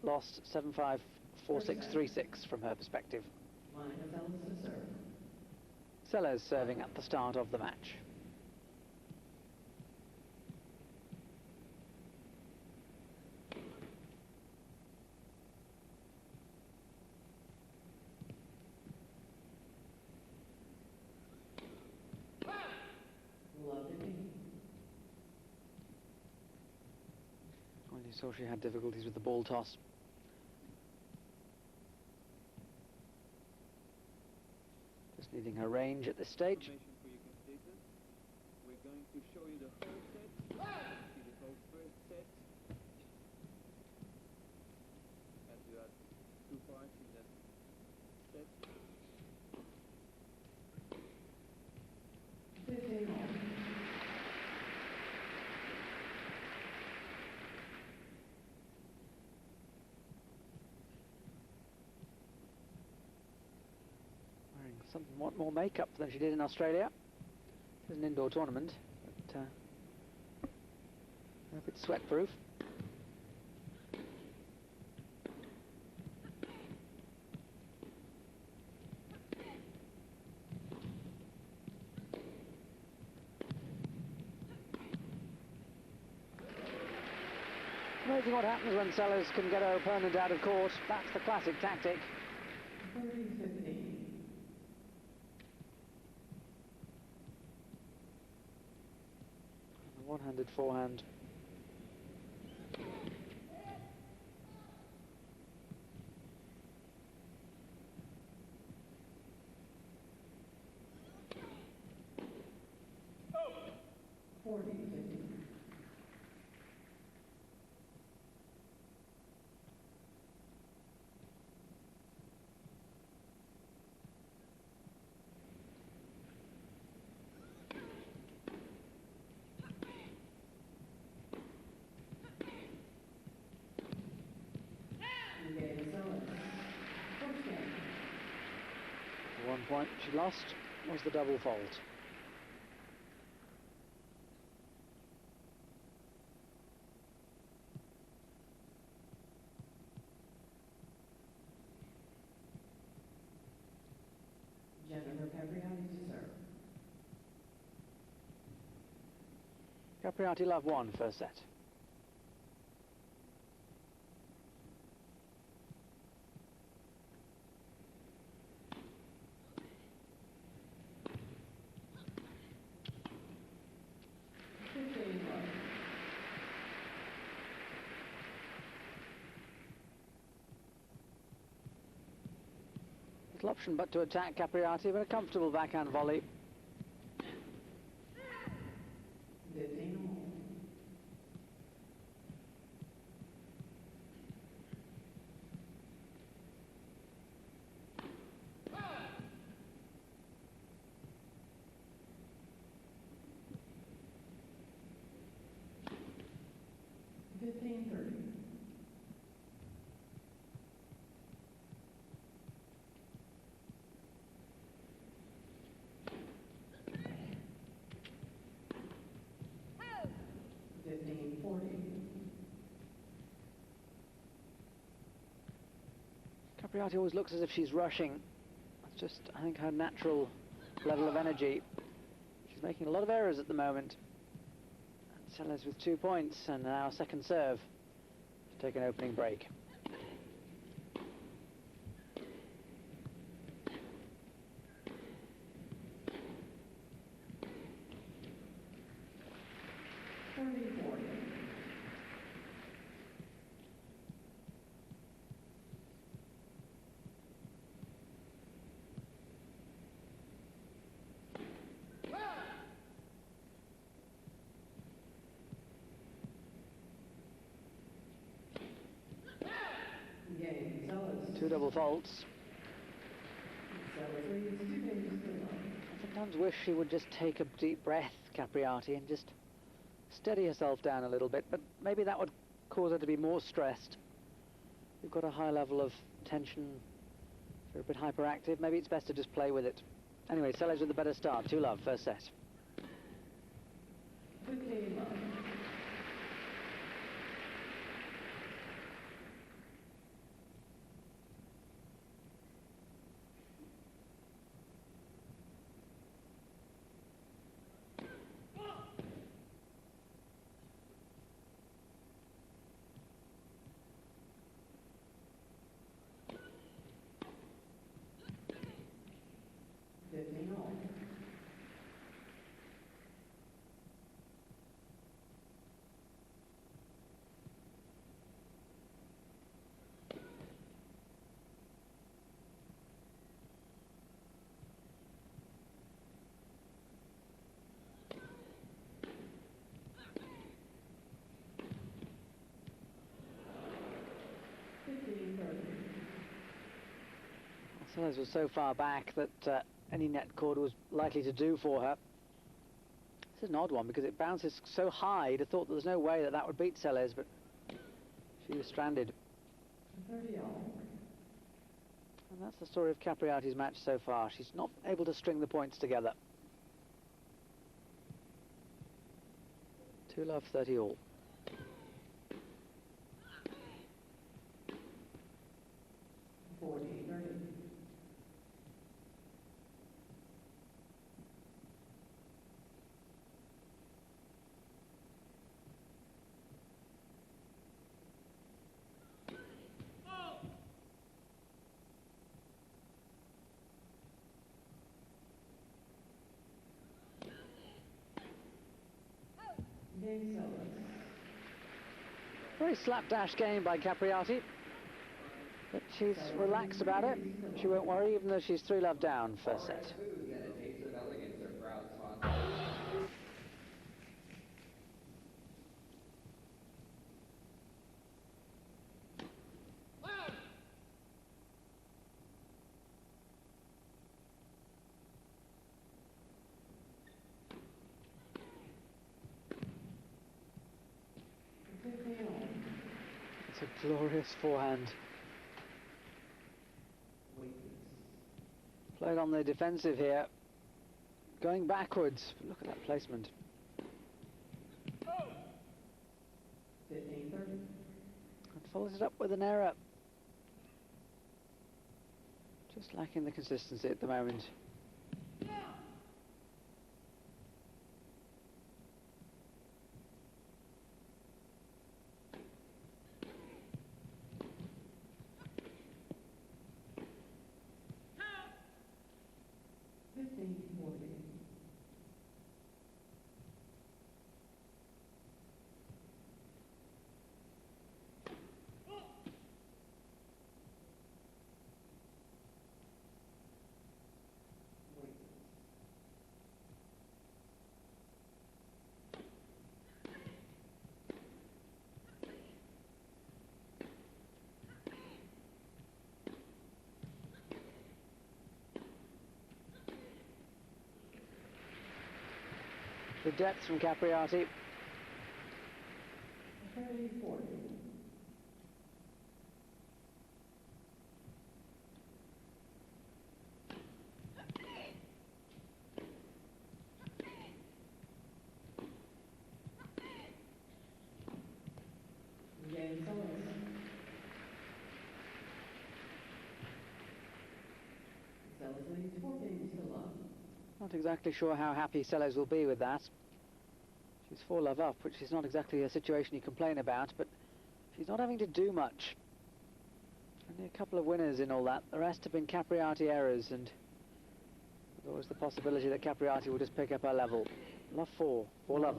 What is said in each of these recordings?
lost 7-5, 4-6, 3-6 from her perspective. Seles serving at the start of the match. Well, you saw she had difficulties with the ball toss. Just needing her range at this stage. We're going to show you the whole set. See the whole first set. As you had 2 parts in that set. Wearing somewhat more makeup than she did in Australia. It's an indoor tournament, but a bit sweat-proof. Amazing what happens when Seles can get her opponent out of court. That's the classic tactic. 40-15. One-handed forehand. Oh. 40-15. The 1 point she lost was the double fault. Capriati to serve. Capriati love 1 first set. Little option but to attack Capriati, but a comfortable backhand volley. 15. 15-30. Capriati always looks as if she's rushing. That's just, I think, her natural level of energy. She's making a lot of errors at the moment. And Seles with 2 points and now second serve to take an opening break. Two double faults. I sometimes wish she would just take a deep breath, Capriati, and just steady herself down a little bit, but maybe that would cause her to be more stressed. You've got a high level of tension, if you're a bit hyperactive, maybe it's best to just play with it. Anyway, Seles with a better start, 2-love, first set. 15-love. Seles was so far back that any net cord was likely to do for her. This is an odd one because it bounces so high. You'd have thought there was no way that that would beat Seles, but she was stranded. 30 all. And that's the story of Capriati's match so far. She's not able to string the points together. 2-love, 30 all. Game Seles. Very slapdash game by Capriati, but she's relaxed about it. She won't worry, even though she's 3-love down first set. It's a glorious forehand. Played on the defensive here. Going backwards. But look at that placement. 15-30. And follows it up with an error. Just lacking the consistency at the moment. The depth from Capriati. 30-40. Game Seles. Seles leads 4 games to love. Not exactly sure how happy Seles will be with that. She's 4-love up, which is not exactly a situation you complain about, but she's not having to do much. Only a couple of winners in all that. The rest have been Capriati errors, and there's always the possibility that Capriati will just pick up her level. Love 4, 4-love.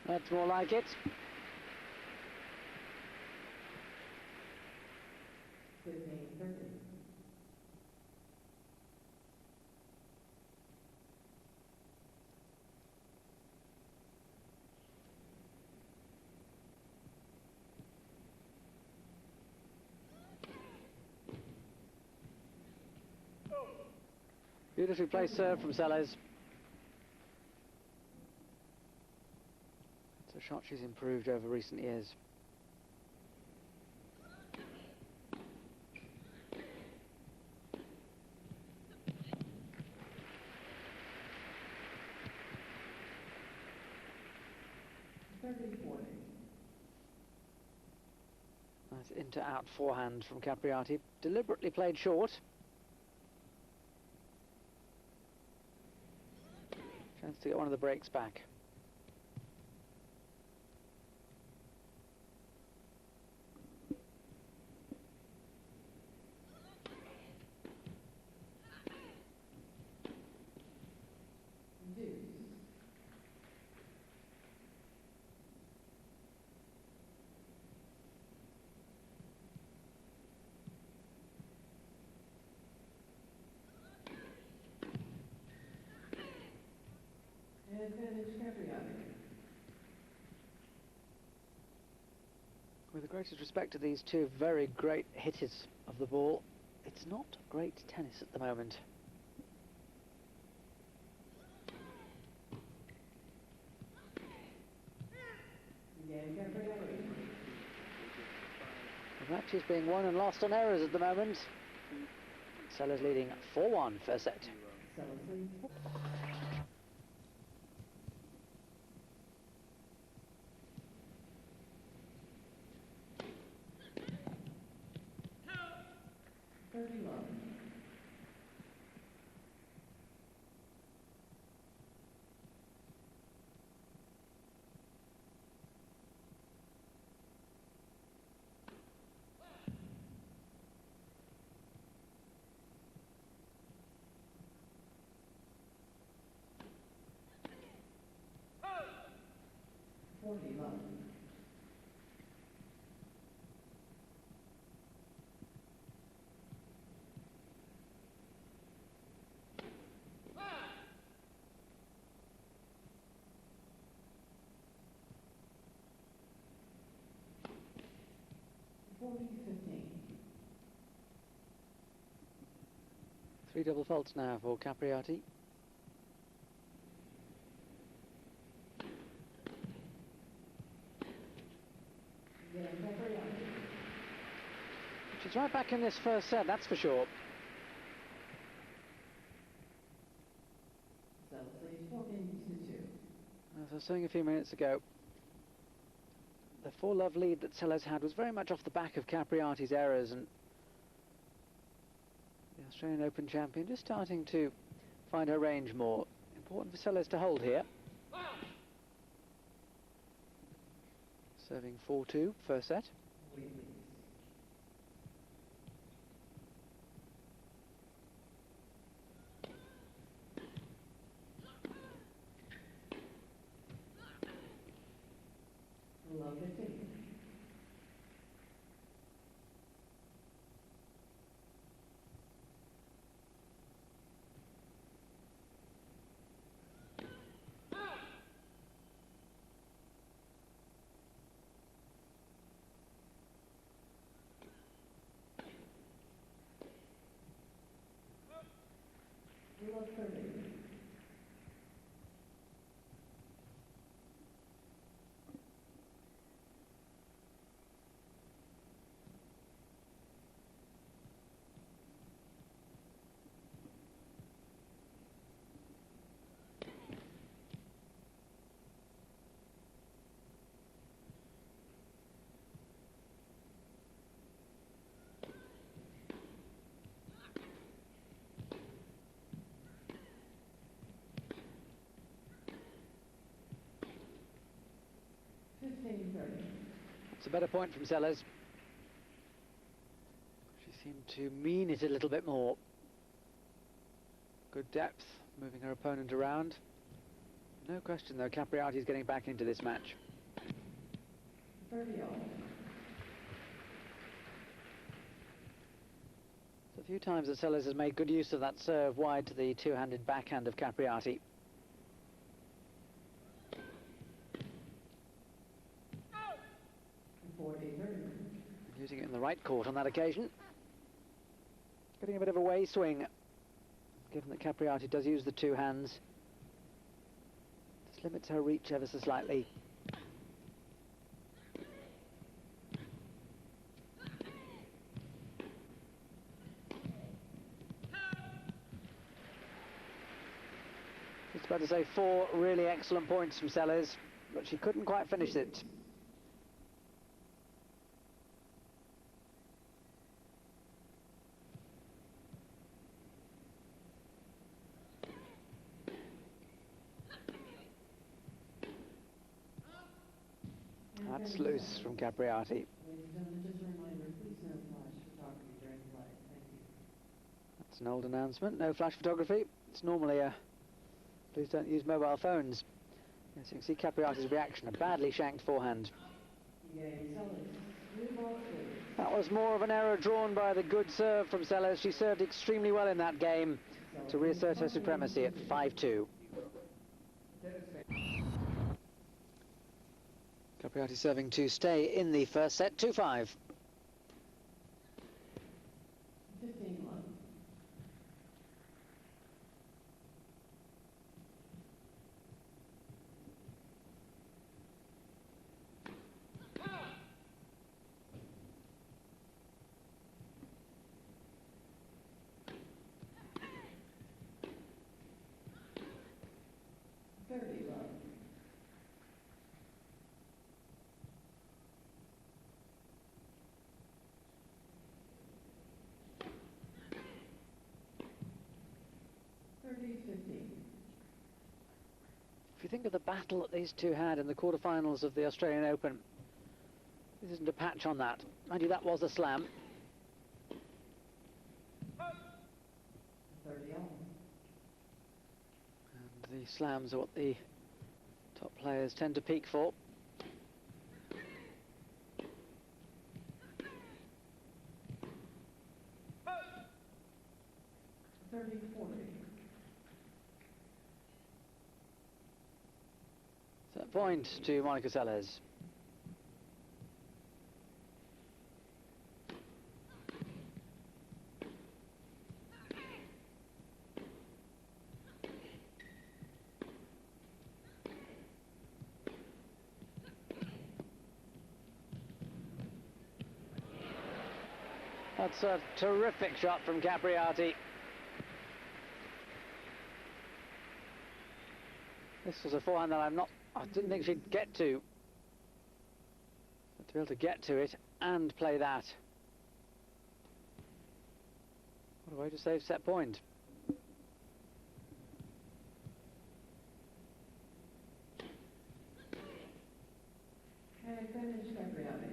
That's more like it. 15-30. Beautifully placed serve from Seles. It's a shot she's improved over recent years. Nice into-out forehand from Capriati. Deliberately played short. Chance to get one of the breaks back. Deuce. Advantage Capriati. With the greatest respect to these two very great hitters of the ball, it's not great tennis at the moment. Again Capriati. The match is being won and lost on errors at the moment. Seles leading 4-1 first set. Seles leads. Love. 40 love. Three double faults now for Capriati. She's right back in this first set, that's for sure. Seles leads 4 games to 2. As I was saying a few minutes ago, the 4-love lead that Seles had was very much off the back of Capriati's errors, and the Australian Open champion just starting to find her range more. Important for Seles to hold here. Serving 4-2, first set. Love 15. Love 30. It's a better point from Seles. She seemed to mean it a little bit more. Good depth, moving her opponent around. No question though, Capriati is getting back into this match. 30 all. It's a few times that Seles has made good use of that serve wide to the two-handed backhand of Capriati. Using it in the right court on that occasion. Getting a bit of a way swing, given that Capriati does use the two hands. Just limits her reach ever so slightly. Just about to say 4 really excellent points from Seles, but she couldn't quite finish it. That's loose from Capriati. Ladies and gentlemen, just a reminder, please no flash photography during play. Thank you. That's an old announcement. No flash photography. It's normally a please don't use mobile phones. Yes, you can see Capriati's reaction. A badly shanked forehand. Game Seles. Blue ball 2. That was more of an error drawn by the good serve from Seles. She served extremely well in that game to reassert her supremacy at 5-2. Capriati serving to stay in the first set, 2-5. 15 love. If you think of the battle that these two had in the quarterfinals of the Australian Open, this isn't a patch on that. Mind you, that was a slam. 30 all. And the slams are what the top players tend to peak for. Set point to Monica Seles. That's a terrific shot from Capriati. This was a forehand that I didn't think she'd get to. But to be able to get to it and play that. What a way to save set point. And finish Capriati.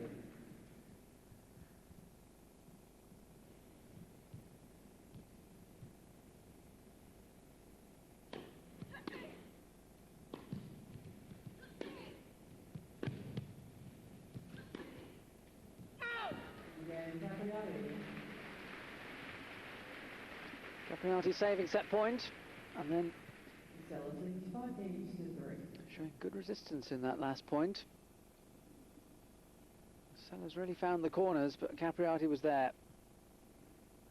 Capriati saving set point, and then Seles leads 5 games to 3. showing good resistance in that last point. Seles really found the corners, but Capriati was there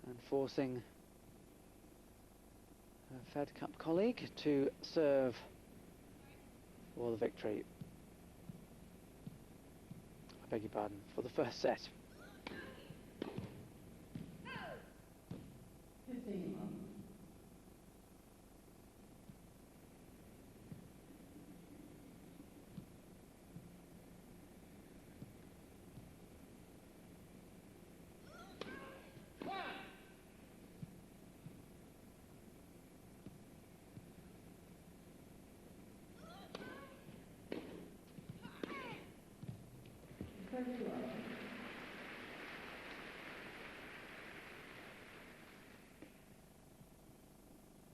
and forcing her Fed Cup colleague to serve for the victory. I beg your pardon, for the first set. 15 love.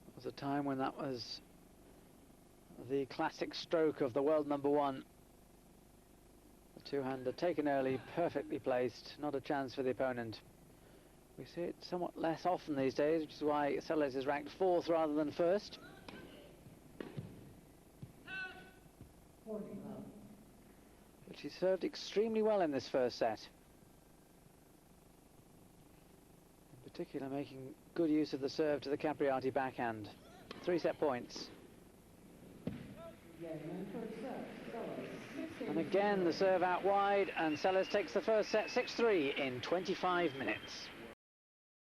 There was a time when that was the classic stroke of the world number one. The two-hander taken early, perfectly placed, not a chance for the opponent. We see it somewhat less often these days, which is why Seles is ranked 4th rather than 1st. 40 love. But she served extremely well in this first set. In particular, making good use of the serve to the Capriati backhand. 3 set points. Game and first set. Seles. And again, the serve out wide, and Seles takes the first set 6-3 in 25 minutes.